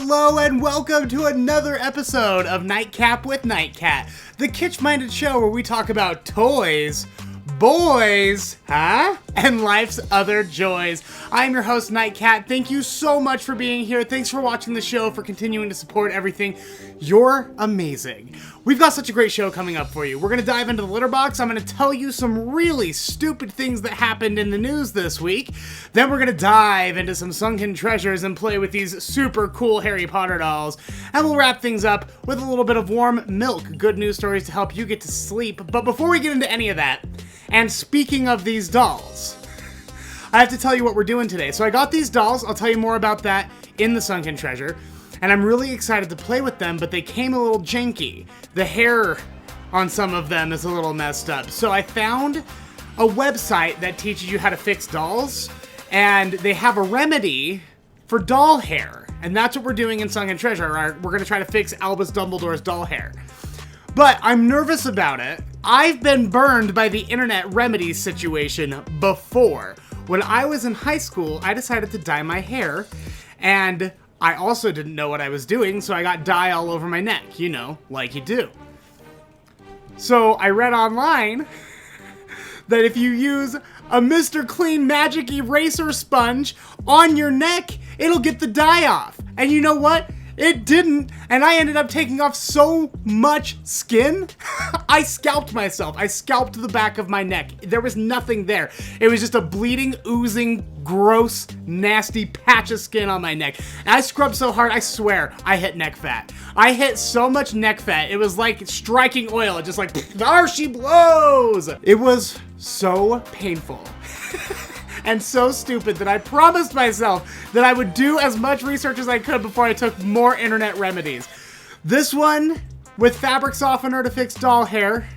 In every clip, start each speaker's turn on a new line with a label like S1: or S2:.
S1: Hello and welcome to another episode of Nightcap with Nightcat, the kitsch-minded show where we talk about toys, boys, and life's other joys. I'm your host, Nightcat. Thank you so much for being here. Thanks for watching the show, for continuing to support everything. You're amazing. We've got such a great show coming up for you. We're going to dive into the LITTERBOX. I'm going to tell you some really stupid things that happened in the news this week. Then we're going to dive into some sunken treasures and play with these super cool Harry Potter dolls. And we'll wrap things up with a little bit of warm milk, good news stories to help you get to sleep. But before we get into any of that, and speaking of these dolls, I have to tell you what we're doing today. So I got these dolls. I'll tell you more about that in the Sunken Treasure. And I'm really excited to play with them, but they came a little janky. The hair on some of them is a little messed up. So I found a website that teaches you how to fix dolls, and they have a remedy for doll hair. And that's what we're doing in Sunken Treasure. We're going to try to fix Albus Dumbledore's doll hair. But I'm nervous about it. I've been burned by the internet remedies situation before. When I was in high school, I decided to dye my hair, and I also didn't know what I was doing, so I got dye all over my neck, you know, like you do. So I read online that if you use a Mr. Clean Magic Eraser Sponge on your neck, it'll get the dye off. And you know what? It didn't, and I ended up taking off so much skin, I scalped myself. I scalped the back of my neck. There was nothing there. It was just a bleeding, oozing, gross, nasty patch of skin on my neck. And I scrubbed so hard, I swear, I hit neck fat. I hit so much neck fat, it was like striking oil. It just like, there she blows! It was so painful. And so stupid that I promised myself that I would do as much research as I could before I took more internet remedies. This one, with fabric softener to fix doll hair,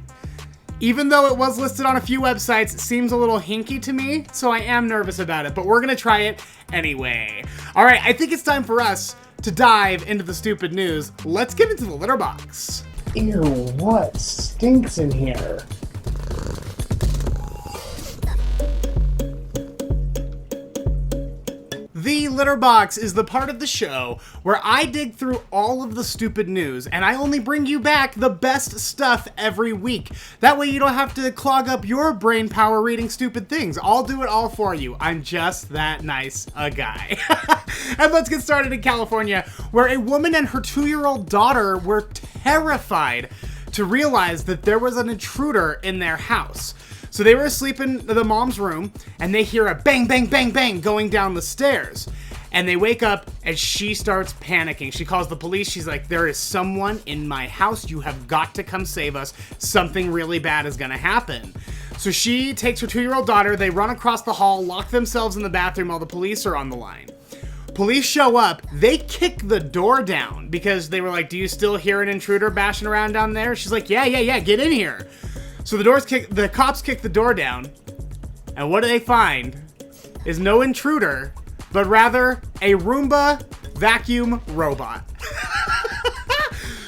S1: even though it was listed on a few websites, it seems a little hinky to me, so I am nervous about it, but we're gonna try it anyway. All right, I think it's time for us to dive into the stupid news. Let's get into the LITTERBOX.
S2: Ew, what stinks in here?
S1: The LITTERBOX is the part of the show where I dig through all of the stupid news and I only bring you back the best stuff every week. That way you don't have to clog up your brain power reading stupid things. I'll do it all for you. I'm just that nice a guy. And let's get started in California, where a woman and her 2-year-old daughter were terrified to realize that there was an intruder in their house. So they were asleep in the mom's room, and they hear a bang, bang, bang, bang going down the stairs. And they wake up, and she starts panicking. She calls the police. She's like, there is someone in my house. You have got to come save us. Something really bad is going to happen. So she takes her 2-year-old daughter. They run across the hall, lock themselves in the bathroom while the police are on the line. Police show up. They kick the door down because they were like, do you still hear an intruder bashing around down there? She's like, yeah, get in here. So the cops kick the door down, and what do they find is no intruder, but rather a Roomba vacuum robot.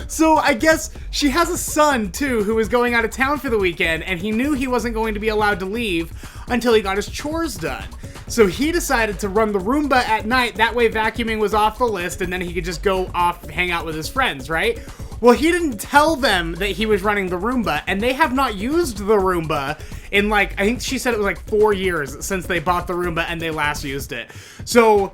S1: So I guess she has a son, too, who was going out of town for the weekend, and he knew he wasn't going to be allowed to leave until he got his chores done. So he decided to run the Roomba at night, that way vacuuming was off the list, and then he could just go off and hang out with his friends, right? Well, he didn't tell them that he was running the Roomba, and they have not used the Roomba in I think she said it was like 4 years since they bought the Roomba and they last used it. So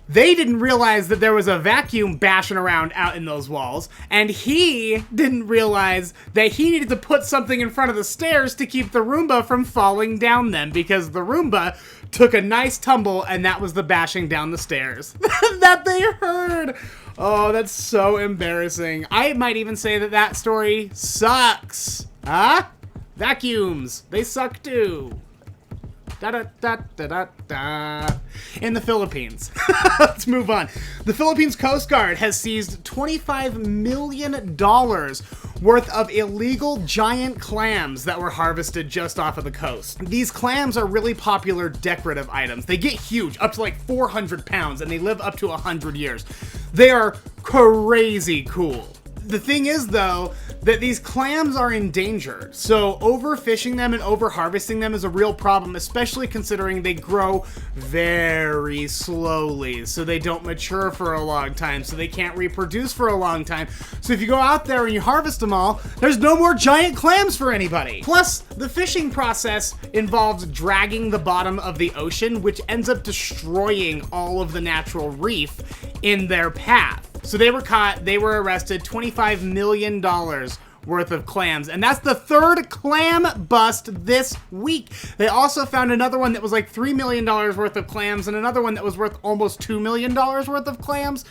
S1: they didn't realize that there was a vacuum bashing around out in those walls, and he didn't realize that he needed to put something in front of the stairs to keep the Roomba from falling down them, because the Roomba took a nice tumble, and that was the bashing down the stairs that they heard. Oh, that's so embarrassing. I might even say that story sucks. Huh? Vacuums. They suck too. Da-da-da-da-da-da. In the Philippines. Let's move on. The Philippines Coast Guard has seized $25 million worth of illegal giant clams that were harvested just off of the coast. These clams are really popular decorative items. They get huge, up to like 400 pounds, and they live up to 100 years. They are crazy cool. The thing is, though, that these clams are endangered. So overfishing them and over-harvesting them is a real problem, especially considering they grow very slowly. So they don't mature for a long time, so they can't reproduce for a long time. So if you go out there and you harvest them all, there's no more giant clams for anybody. Plus, the fishing process involves dragging the bottom of the ocean, which ends up destroying all of the natural reef in their path. So they were caught, they were arrested, $25 million worth of clams. And that's the third clam bust this week. They also found another one that was like $3 million worth of clams and another one that was worth almost $2 million worth of clams.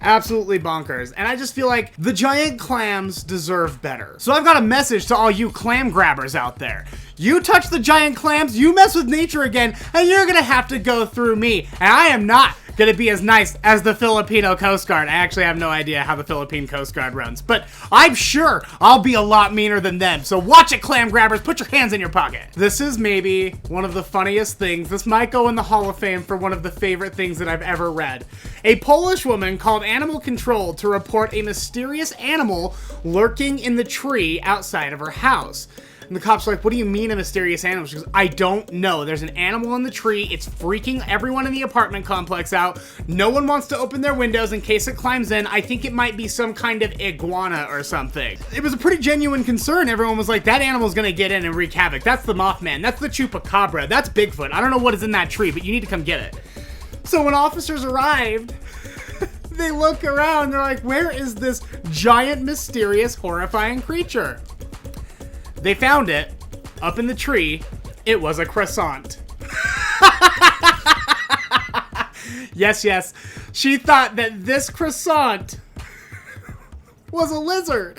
S1: Absolutely bonkers. And I just feel like the giant clams deserve better. So I've got a message to all you clam grabbers out there. You touch the giant clams, you mess with nature again, and you're gonna have to go through me. And I am not gonna be as nice as the Filipino Coast Guard. I actually have no idea how the Philippine Coast Guard runs, but I'm sure I'll be a lot meaner than them. So watch it, clam grabbers, put your hands in your pocket. This is maybe one of the funniest things. This might go in the Hall of Fame for one of the favorite things that I've ever read. A Polish woman called Animal Control to report a mysterious animal lurking in the tree outside of her house. And the cops are like, what do you mean a mysterious animal? She goes, I don't know. There's an animal in the tree. It's freaking everyone in the apartment complex out. No one wants to open their windows in case it climbs in. I think it might be some kind of iguana or something. It was a pretty genuine concern. Everyone was like, that animal's gonna get in and wreak havoc. That's the Mothman. That's the Chupacabra. That's Bigfoot. I don't know what is in that tree, but you need to come get it. So when officers arrived, they look around. They're like, where is this giant, mysterious, horrifying creature? They found it up in the tree. It was a croissant. Yes, yes. She thought that this croissant was a lizard.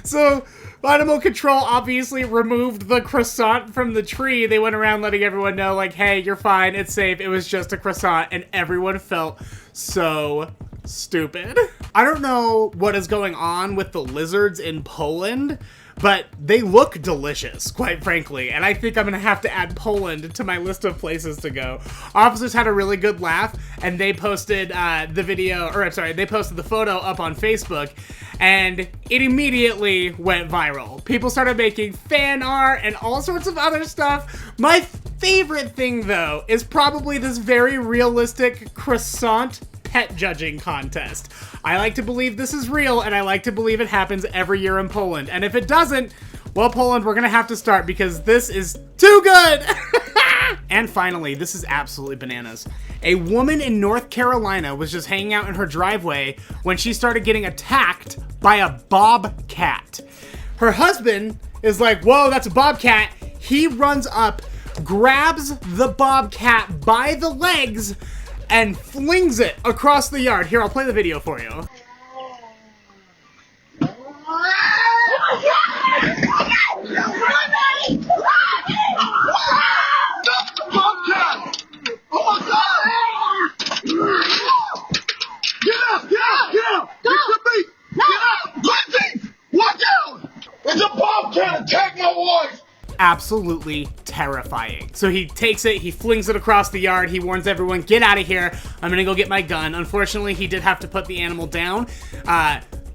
S1: So Animal Control obviously removed the croissant from the tree. They went around letting everyone know, like, hey, you're fine, it's safe, it was just a croissant, and everyone felt so stupid. I don't know what is going on with the lizards in Poland, but they look delicious, quite frankly, and I think I'm gonna have to add Poland to my list of places to go. Officers had a really good laugh, and they posted they posted the photo up on Facebook, and it immediately went viral. People started making fan art and all sorts of other stuff. My favorite thing, though, is probably this very realistic croissant pet judging contest. I like to believe this is real, and I like to believe it happens every year in Poland. And if it doesn't, well, Poland, we're gonna have to start because this is too good! And finally, this is absolutely bananas. A woman in North Carolina was just hanging out in her driveway when she started getting attacked by a bobcat. Her husband is like, whoa, that's a bobcat. He runs up, grabs the bobcat by the legs, and flings it across the yard. Here, I'll play the video for you.
S3: It's a bobcat! Attack my wife!
S1: Absolutely terrifying. So he takes it, he flings it across the yard, he warns everyone, get out of here, I'm gonna go get my gun. Unfortunately, he did have to put the animal down.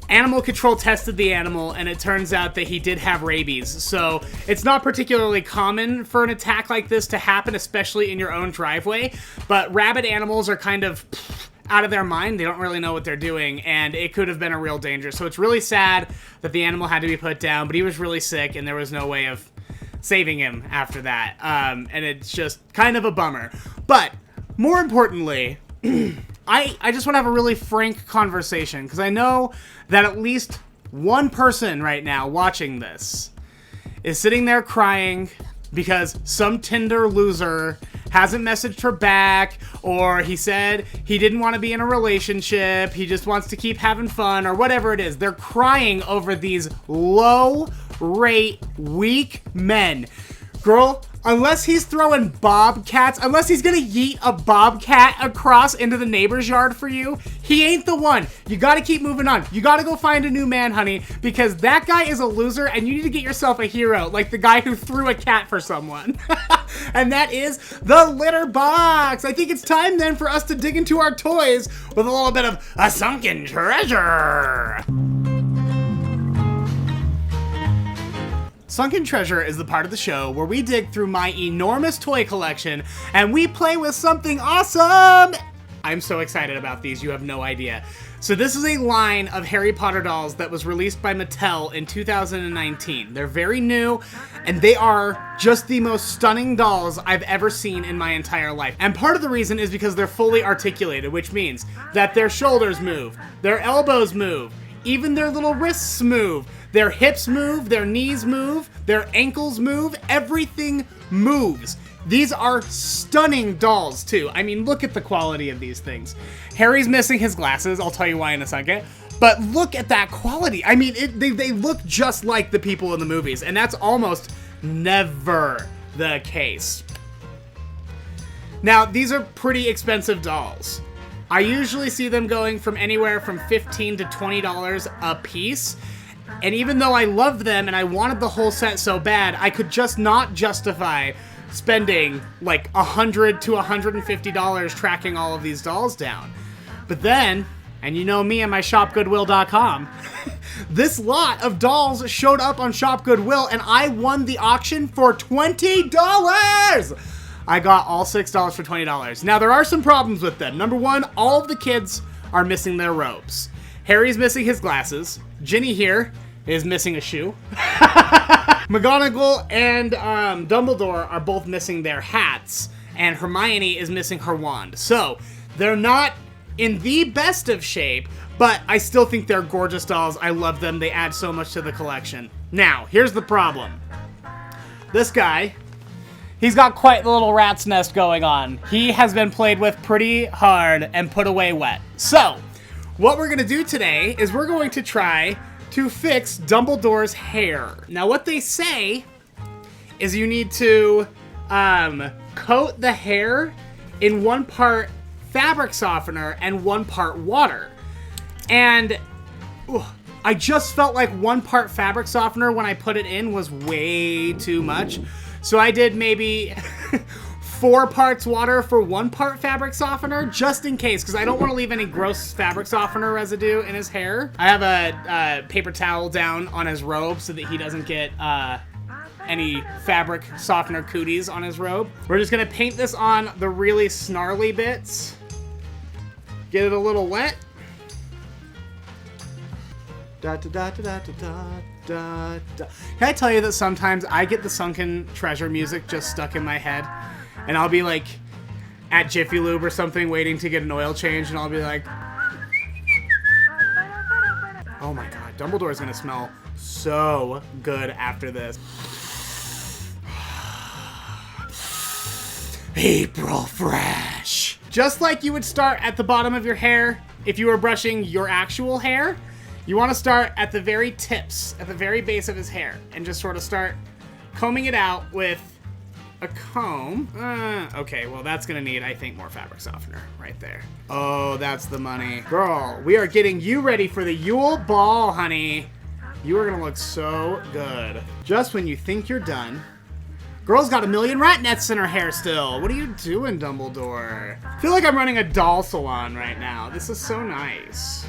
S1: Animal Control tested the animal, and it turns out that he did have rabies. So it's not particularly common for an attack like this to happen, especially in your own driveway, but rabid animals are kind of out of their mind. They don't really know what they're doing, and it could have been a real danger. So it's really sad that the animal had to be put down, but he was really sick, and there was no way of saving him after that. And it's just kind of a bummer. But more importantly, I just want to have a really frank conversation, because I know that at least one person right now watching this is sitting there crying because some Tinder loser hasn't messaged her back, or he said he didn't want to be in a relationship, he just wants to keep having fun, or whatever it is. They're crying over these low-rate, weak men. Girl, unless he's throwing bobcats, unless he's gonna yeet a bobcat across into the neighbor's yard for you, he ain't the one. You gotta keep moving on. You gotta go find a new man, honey, because that guy is a loser, and you need to get yourself a hero, like the guy who threw a cat for someone. And that is the litter box. I think it's time then for us to dig into our toys with a little bit of a sunken treasure. Sunken Treasure is the part of the show where we dig through my enormous toy collection and we play with something awesome! I'm so excited about these, you have no idea. So this is a line of Harry Potter dolls that was released by Mattel in 2019. They're very new, and they are just the most stunning dolls I've ever seen in my entire life. And part of the reason is because they're fully articulated, which means that their shoulders move, their elbows move, even their little wrists move, their hips move, their knees move, their ankles move, everything moves. These are stunning dolls, too. I mean, look at the quality of these things. Harry's missing his glasses. I'll tell you why in a second. But look at that quality. I mean, they look just like the people in the movies, and that's almost never the case. Now, these are pretty expensive dolls. I usually see them going from anywhere from $15 to $20 a piece. And even though I love them and I wanted the whole set so bad, I could just not justify spending like $100 to $150 tracking all of these dolls down. But then, and you know me and my shopgoodwill.com, this lot of dolls showed up on Shop Goodwill and I won the auction for $20! I got all $6 for $20. Now there are some problems with them. Number one, all of the kids are missing their robes. Harry's missing his glasses. Ginny here is missing a shoe. McGonagall and Dumbledore are both missing their hats, and Hermione is missing her wand. So, they're not in the best of shape, but I still think they're gorgeous dolls. I love them. They add so much to the collection. Now, here's the problem. This guy, he's got quite the little rat's nest going on. He has been played with pretty hard and put away wet. So, what we're going to do today is we're going to try to fix Dumbledore's hair. Now what they say is you need to coat the hair in 1 part fabric softener and 1 part water. And I just felt like 1 part fabric softener when I put it in was way too much. So I did maybe 4 parts water for 1 part fabric softener, just in case, because I don't want to leave any gross fabric softener residue in his hair. I have a paper towel down on his robe so that he doesn't get any fabric softener cooties on his robe. We're just gonna paint this on the really snarly bits. Get it a little wet. Da, da, da, da, da, da, da, da. Can I tell you that sometimes I get the Sunken Treasure music just stuck in my head? And I'll be like at Jiffy Lube or something waiting to get an oil change, and I'll be like, oh my god, Dumbledore's gonna smell so good after this. April Fresh. Just like you would start at the bottom of your hair if you were brushing your actual hair, you want to start at the very tips, at the very base of his hair, and just sort of start combing it out with a comb. Okay, well that's gonna need, I think, more fabric softener right there. Oh, that's the money. Girl, we are getting you ready for the Yule Ball, honey. You are gonna look so good. Just when you think you're done, girl's got 1,000,000 rat nets in her hair still. What are you doing, Dumbledore? I feel like I'm running a doll salon right now. This is so nice.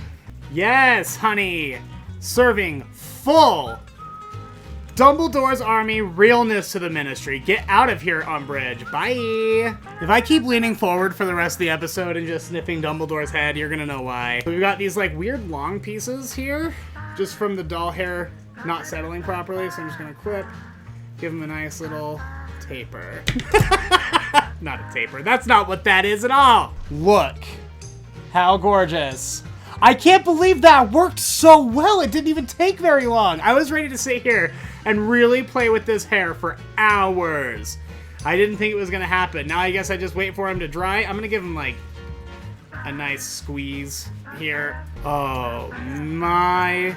S1: Yes, honey. Serving full Dumbledore's army realness to the ministry. Get out of here, Umbridge. Bye. If I keep leaning forward for the rest of the episode and just sniffing Dumbledore's head, you're gonna know why. We've got these like weird long pieces here, just from the doll hair not settling properly, so I'm just gonna clip, give him a nice little taper. Not a taper. That's not what that is at all. Look. How gorgeous. I can't believe that worked so well. It didn't even take very long. I was ready to sit here and really play with this hair for hours. I didn't think it was gonna happen. Now I guess I just wait for him to dry. I'm gonna give him like a nice squeeze here. Oh my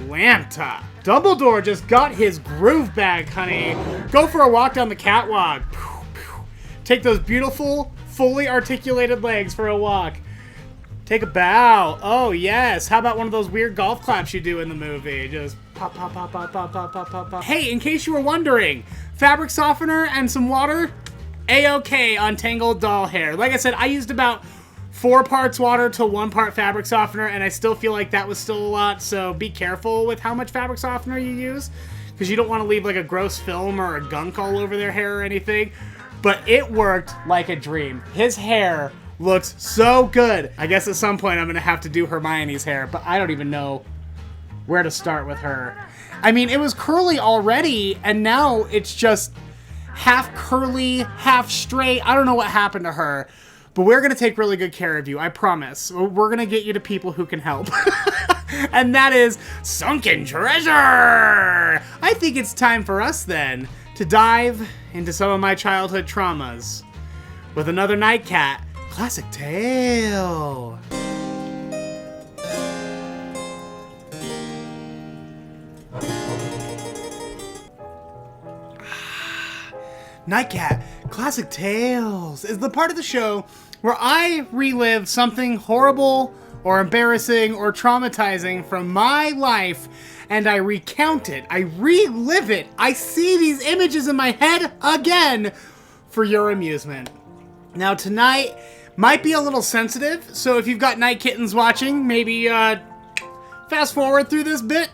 S1: Lanta. Dumbledore just got his groove back, honey. Go for a walk down the catwalk. Take those beautiful, fully articulated legs for a walk. Take a bow. Oh, yes. How about one of those weird golf claps you do in the movie? Just pop, pop, pop, pop, pop, pop, pop, pop, pop. Hey, in case you were wondering, fabric softener and some water, A-OK on tangled doll hair. Like I said, I used about 4 parts water to 1 part fabric softener, and I still feel like that was still a lot, so be careful with how much fabric softener you use, because you don't want to leave like a gross film or a gunk all over their hair or anything. But it worked like a dream. His hair looks so good. I guess at some point I'm gonna have to do Hermione's hair, but I don't even know where to start with her. I mean, it was curly already, and now it's just half curly, half straight. I don't know what happened to her, but we're gonna take really good care of you, I promise. We're gonna get you to people who can help. And that is Sunken Treasure! I think it's time for us then to dive into some of my childhood traumas with another Nightcat Classic Tale. Nightcat Classic Tales is the part of the show where I relive something horrible or embarrassing or traumatizing from my life, and I recount it, I relive it, I see these images in my head again for your amusement. Now tonight might be a little sensitive, so if you've got night kittens watching, maybe fast forward through this bit.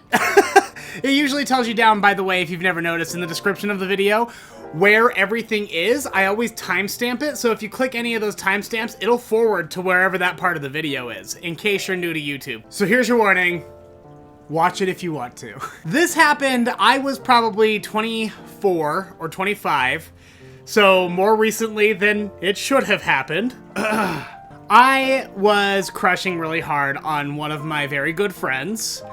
S1: It usually tells you down, by the way, if you've never noticed, in the description of the video, where everything is. I always timestamp it, so if you click any of those timestamps, it'll forward to wherever that part of the video is, in case you're new to YouTube. So here's your warning. Watch it if you want to. This happened, I was probably 24 or 25, so more recently than it should have happened. I was crushing really hard on one of my very good friends,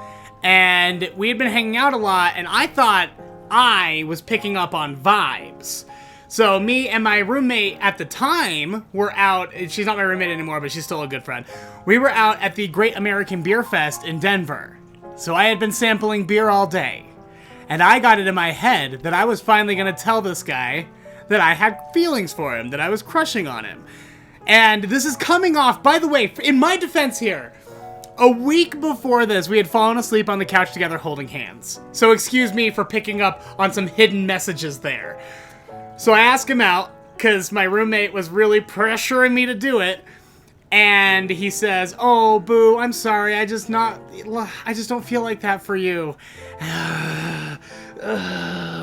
S1: and we had been hanging out a lot, and I thought I was picking up on vibes. So me and my roommate at the time were out, she's not my roommate anymore, but she's still a good friend. We were out at the Great American Beer Fest in Denver. So I had been sampling beer all day, and I got it in my head that I was finally gonna tell this guy that I had feelings for him, that I was crushing on him. And this is coming off, by the way, in my defense here, a week before this, we had fallen asleep on the couch together holding hands. So excuse me for picking up on some hidden messages there. So I asked him out, because my roommate was really pressuring me to do it. And he says, "Oh, boo, I'm sorry, I just don't feel like that for you."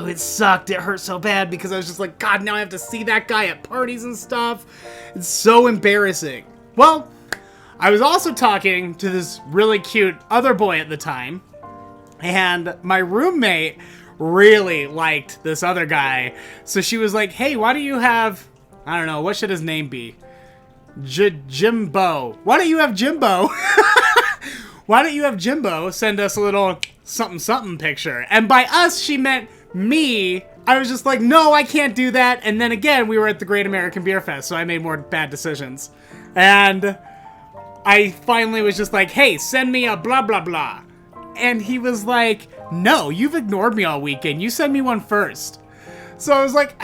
S1: It sucked, it hurt so bad, because I was just like, God, now I have to see that guy at parties and stuff. It's so embarrassing. Well, I was also talking to this really cute other boy at the time, and my roommate really liked this other guy. So she was like, "Hey, why don't you have, I don't know, what should his name be? Jimbo. Why don't you have Jimbo? Why don't you have Jimbo send us a little something something picture?" And by us, she meant me. I was just like, no, I can't do that. And then again, we were at the Great American Beer Fest, so I made more bad decisions. And I finally was just like, "Hey, send me a blah, blah, blah." And he was like, "No, you've ignored me all weekend. You send me one first." So I was like,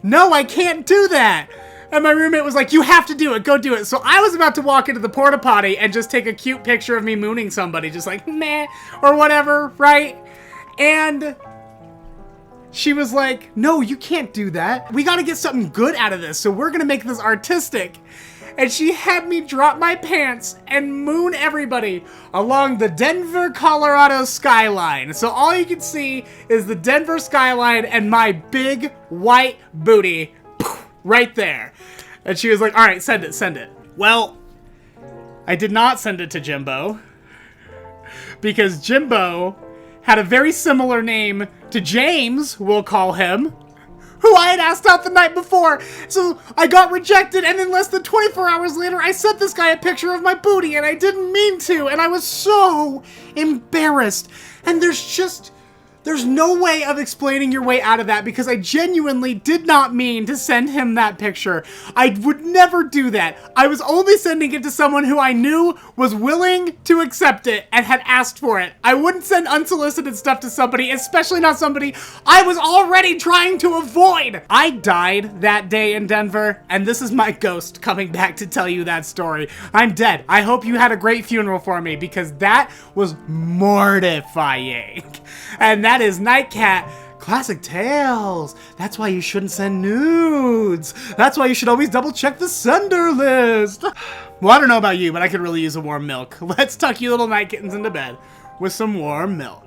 S1: no, I can't do that. And my roommate was like, "You have to do it. Go do it." So I was about to walk into the porta potty and just take a cute picture of me mooning somebody, just like, meh, or whatever, right? And she was like, "No, you can't do that. We gotta get something good out of this, so we're gonna make this artistic." And she had me drop my pants and moon everybody along the Denver, Colorado skyline. So all you can see is the Denver skyline and my big white booty right there. And she was like, "All right, send it, send it." Well, I did not send it to Jimbo, because Jimbo had a very similar name to James, we'll call him, who I had asked out the night before. So I got rejected, and then less than 24 hours later, I sent this guy a picture of my booty, and I didn't mean to, and I was so embarrassed. And there's no way of explaining your way out of that, because I genuinely did not mean to send him that picture. I would never do that. I was only sending it to someone who I knew was willing to accept it and had asked for it. I wouldn't send unsolicited stuff to somebody, especially not somebody I was already trying to avoid. I died that day in Denver, and this is my ghost coming back to tell you that story. I'm dead. I hope you had a great funeral for me, because that was mortifying. And that is Nightcat Classic Tales. That's why you shouldn't send nudes. That's why you should always double check the sender list. Well, I don't know about you, but I could really use a warm milk. Let's tuck you little night kittens into bed with some warm milk.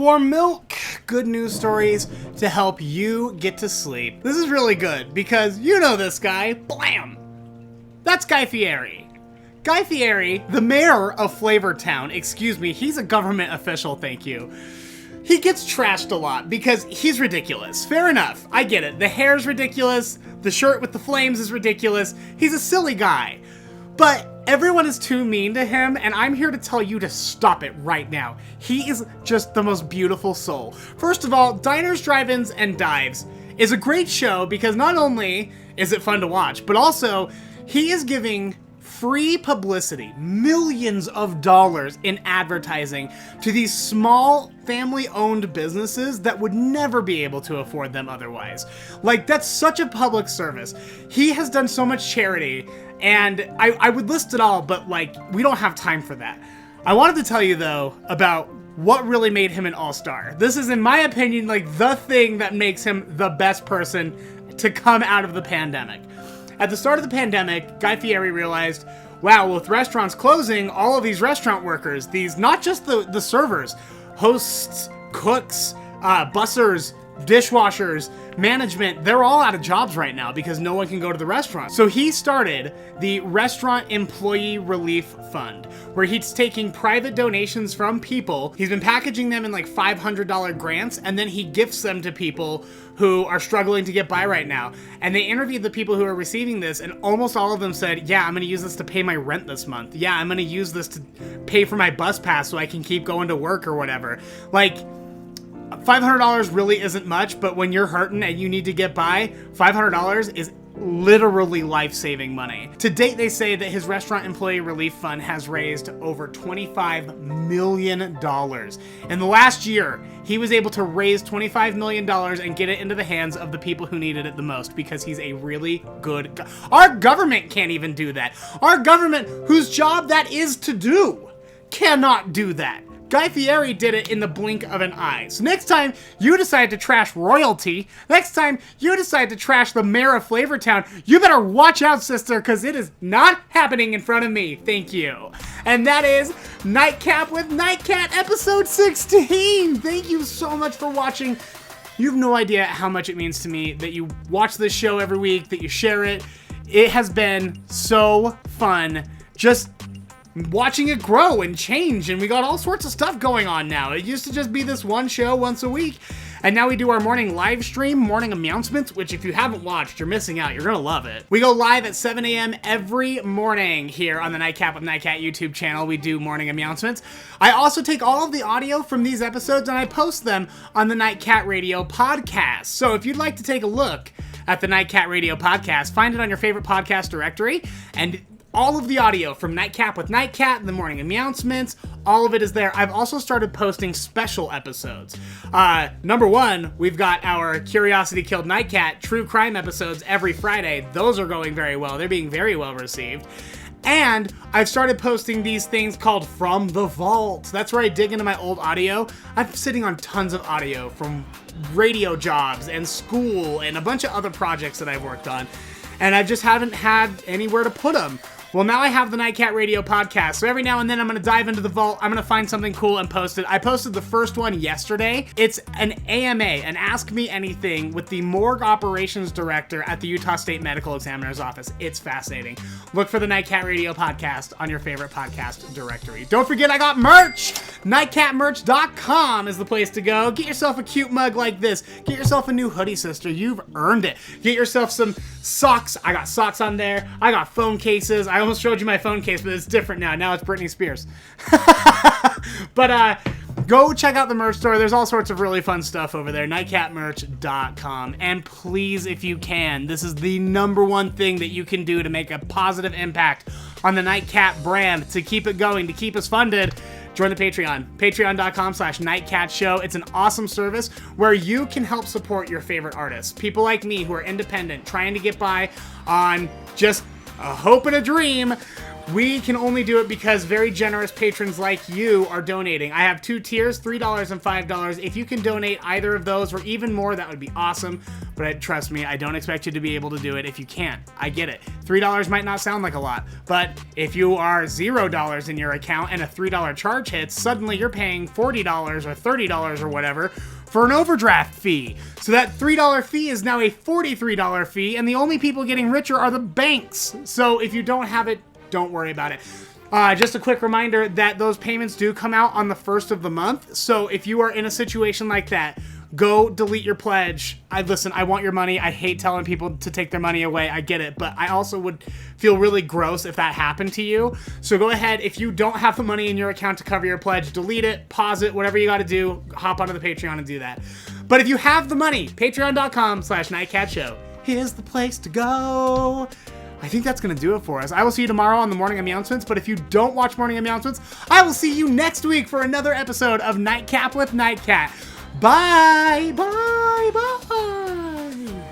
S1: warm milk, good news stories to help you get to sleep. This is really good because you know this guy, blam! That's Guy Fieri. Guy Fieri, the mayor of Flavortown, excuse me, he's a government official, thank you. He gets trashed a lot because he's ridiculous. Fair enough, I get it. The hair's ridiculous, the shirt with the flames is ridiculous, he's a silly guy. But everyone is too mean to him, and I'm here to tell you to stop it right now. He is just the most beautiful soul. First of all, Diners, Drive-Ins, and Dives is a great show because not only is it fun to watch, but also he is giving free publicity, millions of dollars in advertising to these small family-owned businesses that would never be able to afford them otherwise. Like, that's such a public service. He has done so much charity, and I would list it all, but like, we don't have time for that. I wanted to tell you though about what really made him an all-star. This is, in my opinion, like the thing that makes him the best person to come out of the pandemic. At the start of the pandemic, Guy Fieri realized, wow, with restaurants closing, all of these restaurant workers, these, not just the servers, hosts, cooks, bussers, dishwashers, management, they're all out of jobs right now because no one can go to the restaurant. So he started the Restaurant Employee Relief Fund, where he's taking private donations from people. He's been packaging them in like $500 grants, and then he gifts them to people who are struggling to get by right now. And they interviewed the people who are receiving this, and almost all of them said, yeah, I'm gonna use this to pay my rent this month. Yeah, I'm gonna use this to pay for my bus pass so I can keep going to work or whatever. Like, $500 really isn't much, but when you're hurting and you need to get by, $500 is literally life-saving money. To date, they say that his Restaurant Employee Relief Fund has raised over $25 million. In the last year, he was able to raise $25 million and get it into the hands of the people who needed it the most because he's a really good guy. Our government can't even do that. Our government, whose job that is to do, cannot do that. Guy Fieri did it in the blink of an eye. So next time you decide to trash royalty, next time you decide to trash the mayor of Flavortown, you better watch out, sister, because it is not happening in front of me. Thank you. And that is Nightcap with Nightcat, episode 16. Thank you so much for watching. You have no idea how much it means to me that you watch this show every week, that you share it. It has been so fun just watching it grow and change, and we got all sorts of stuff going on now. It used to just be this one show once a week, and now we do our morning live stream, morning announcements, which if you haven't watched, you're missing out. You're gonna love it. We go live at 7 a.m. every morning here on the Nightcap with Nightcat YouTube channel. We do morning announcements. I also take all of the audio from these episodes and I post them on the Nightcat Radio podcast. So if you'd like to take a look at the Nightcat Radio podcast, find it on your favorite podcast directory, and all of the audio from Nightcap with Nightcat, the morning announcements, all of it is there. I've also started posting special episodes. Number one, we've got our Curiosity Killed Nightcat true crime episodes every Friday. Those are going very well. They're being very well received. And I've started posting these things called From the Vault. That's where I dig into my old audio. I'm sitting on tons of audio from radio jobs and school and a bunch of other projects that I've worked on, and I just haven't had anywhere to put them. Well, now I have the Nightcat Radio podcast, so every now and then I'm going to dive into the vault, I'm going to find something cool and post it. I posted the first one yesterday. It's an AMA, an Ask Me Anything, with the morgue operations director at the Utah State Medical Examiner's Office. It's fascinating. Look for the Nightcat Radio podcast on your favorite podcast directory. Don't forget, I got merch! NightcatMerch.com is the place to go. Get yourself a cute mug like this. Get yourself a new hoodie, sister. You've earned it. Get yourself some socks. I got socks on there. I got phone cases. I almost showed you my phone case, but it's different now. Now it's Britney Spears. But go check out the merch store. There's all sorts of really fun stuff over there. NightcatMerch.com. And please, if you can, this is the number one thing that you can do to make a positive impact on the Nightcat brand, to keep it going, to keep us funded. Join the Patreon. Patreon.com/NightCatShow. It's an awesome service where you can help support your favorite artists. People like me who are independent, trying to get by on just a hope and a dream. We can only do it because very generous patrons like you are donating. I have 2 tiers, $3 and $5. If you can donate either of those or even more, that would be awesome. But trust me, I don't expect you to be able to do it if you can't. I get it. $3 might not sound like a lot, but if you are $0 in your account and a $3 charge hits, suddenly you're paying $40 or $30 or whatever for an overdraft fee. So that $3 fee is now a $43 fee, and the only people getting richer are the banks. So if you don't have it, don't worry about it. Just a quick reminder that those payments do come out on the 1st of the month. So if you are in a situation like that, go delete your pledge. Listen, I want your money. I hate telling people to take their money away. I get it. But I also would feel really gross if that happened to you. So go ahead. If you don't have the money in your account to cover your pledge, delete it, pause it, whatever you got to do. Hop onto the Patreon and do that. But if you have the money, patreon.com/nightcatshow. Here's the place to go. I think that's going to do it for us. I will see you tomorrow on the Morning Announcements, but if you don't watch Morning Announcements, I will see you next week for another episode of Nightcap with Nightcat. Bye, bye, bye.